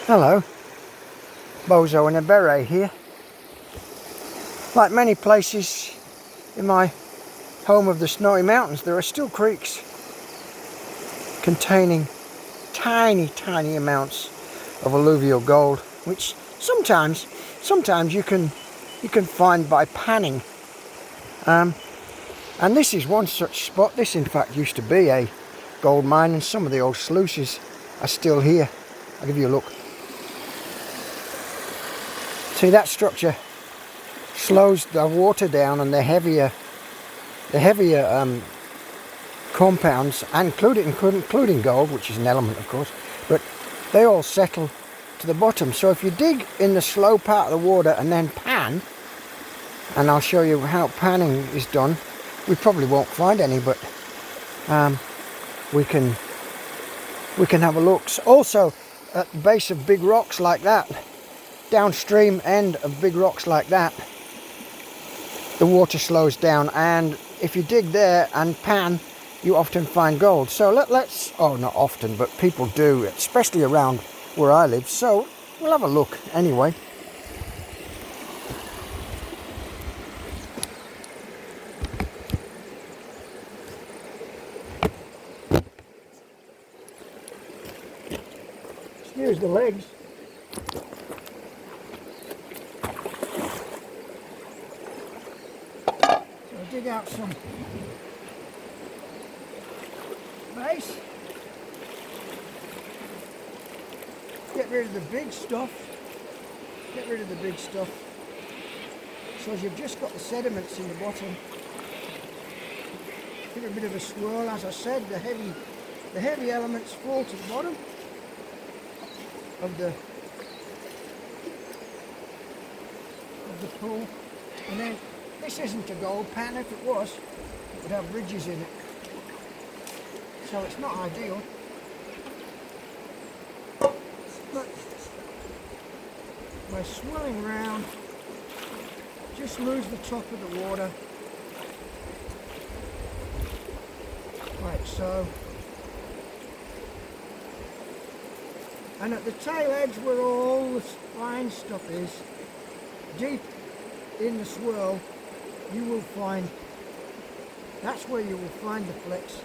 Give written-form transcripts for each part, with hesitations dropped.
Hello, Bozo and a beret here. Like many places in my home of the Snowy Mountains, there are still creeks containing tiny amounts of alluvial gold, which sometimes you can find by panning. And this is one such spot. This in fact used to be a gold mine, and some of the old sluices are still here. I'll give you a look. See, that structure slows the water down, and the heavier compounds, including gold, which is an element of course, but they all settle to the bottom. So if you dig in the slow part of the water and then pan, and I'll show you how panning is done, we probably won't find any, but we can have a look. Also, at the base of big rocks like that, downstream end of big rocks like that, the water slows down, and if you dig there and pan, you often find gold. So let's, oh, not often, but people do, especially around where I live. So we'll have a look anyway. Here's the legs. So I'll dig out some base. Get rid of the big stuff. So as you've just got the sediments in the bottom, give it a bit of a swirl. As I said, the heavy elements fall to the bottom of the pool. And then this isn't a gold pan. If it was, it would have ridges in it. So it's not ideal. But by swirling round, just moves the top of the water, like so. And at the tail edge, where all the fine stuff is, deep in the swirl, you will find, that's where you will find the flecks,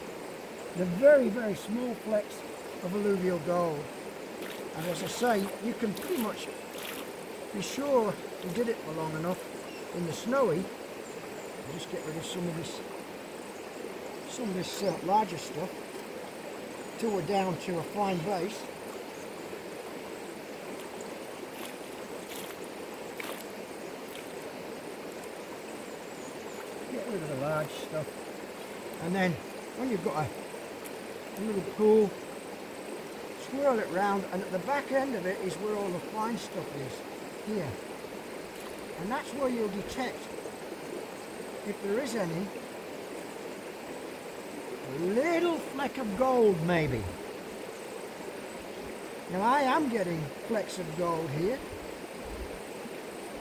the very small flecks of alluvial gold. And as I say, you can pretty much be sure you did it for long enough in the snowy. I'll just get rid of some of this larger stuff till we're down to a fine base. Get rid of the large stuff, and then when you've got a little pool, swirl it round, and at the back end of it is where all the fine stuff is, here. And that's where you'll detect, if there is any, a little fleck of gold maybe. Now I am getting flecks of gold here,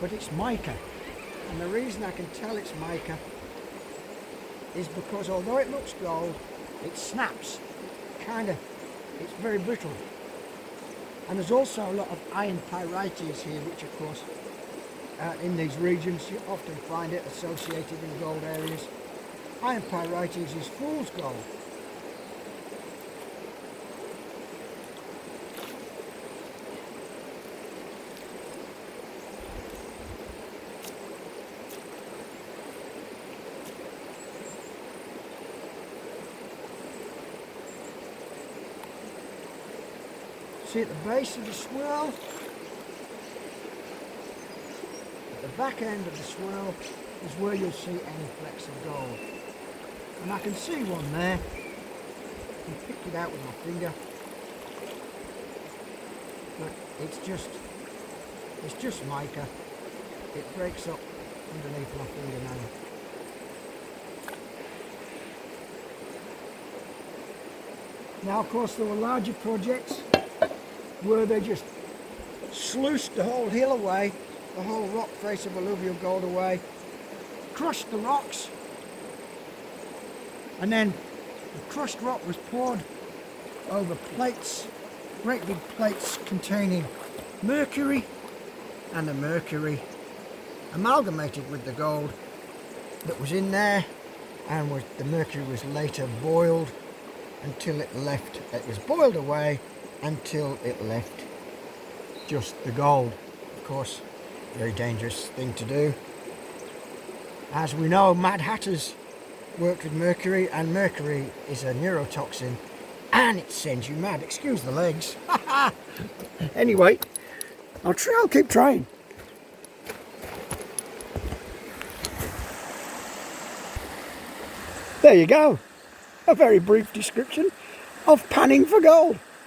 but it's mica. And the reason I can tell it's mica is because although it looks gold, it snaps, it's very brittle. And there's also a lot of iron pyrites here, which of course in these regions you often find it associated in gold areas. Iron pyrites is fool's gold. See, at the base of the swirl, at the back end of the swirl is where you'll see any flecks of gold. And I can see one there. I can pick it out with my finger. But it's just mica. It breaks up underneath my fingernail. Now of course there were larger projects where they just sluiced the whole hill away, the whole rock face of alluvial gold away, crushed the rocks, and then the crushed rock was poured over plates, great big plates containing mercury, and the mercury amalgamated with the gold that was in there, and the mercury was later boiled until it left, it was boiled away until it left just the gold. Of course, very dangerous thing to do. As we know, Mad Hatters worked with mercury, and mercury is a neurotoxin and it sends you mad. Excuse the legs. Anyway, I'll keep trying. There you go. A very brief description of panning for gold.